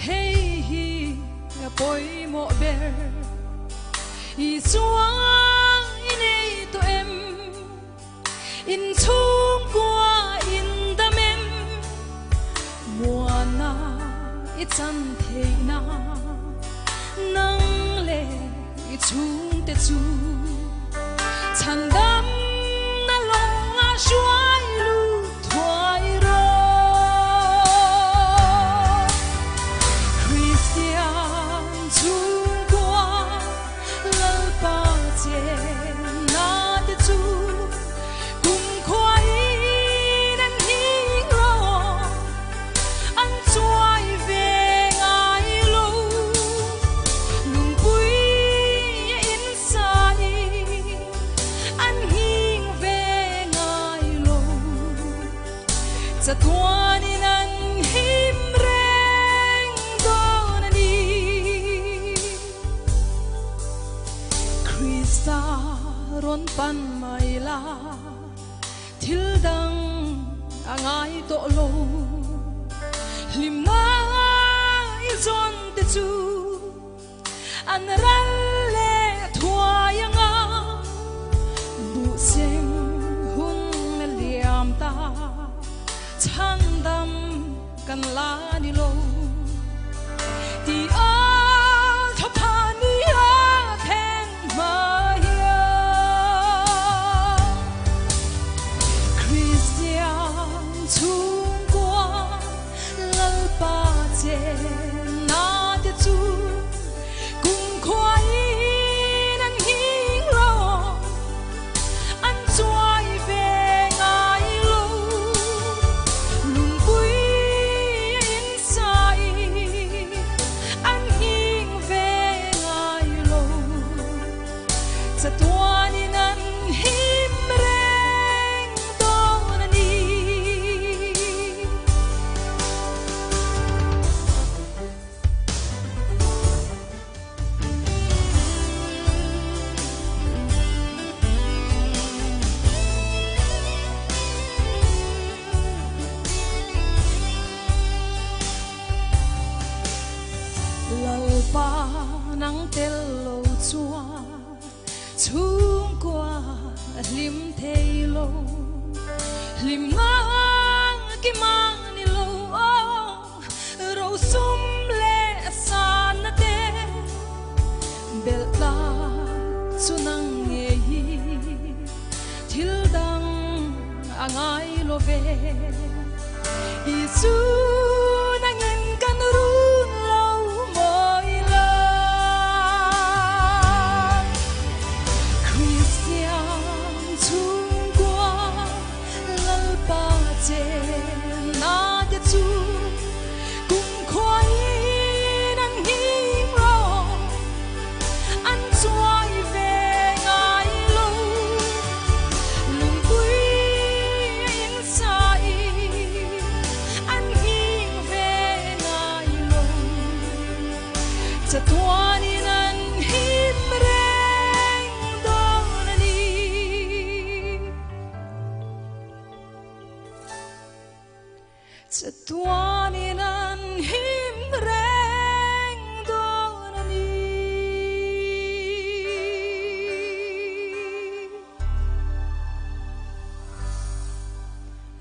hey hi poi mo ber i chuang in ei to em in chung qua in da mem muana i chan thei na nang le i chung te chu chan dam na long a shuai lu thoi ro Christian chung qua lal pa che na te chu cùng khoai nan hi lo an chuai về ngai lo lung pui in sai an hing về ngai lo cha tuan in an him reng don ani Krista ron pan mai la thil dang angai to lo lima i zon te chu an ral le thuayanga bu sem hun na liam ta chan dam kan la ni lo ti a thapani a theng ma ya Christian chung qua lal pa che na te chu cùng khoai nan hing lo an chuai về ngai lo lung pui in sai an hing về ngai lo cha tuan in an him reng don ani lal pa nang tel lo chua chung qua lim thei lo lim ngang ki mang ni lo ro sum le san na te bel ta chu nang nge hi thil dang angai lo ve isu nang en kan run lo moi la Christian chung qua lal pa che na te chu cùng khoai nan hing lo an chuai về ngai lo lung pui in sai an hing về ngai lo cha tuan in an him reng don ani cha tuan in an him reng don ani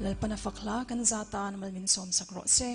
lalpa na fakla kan zata na malmin som sakro se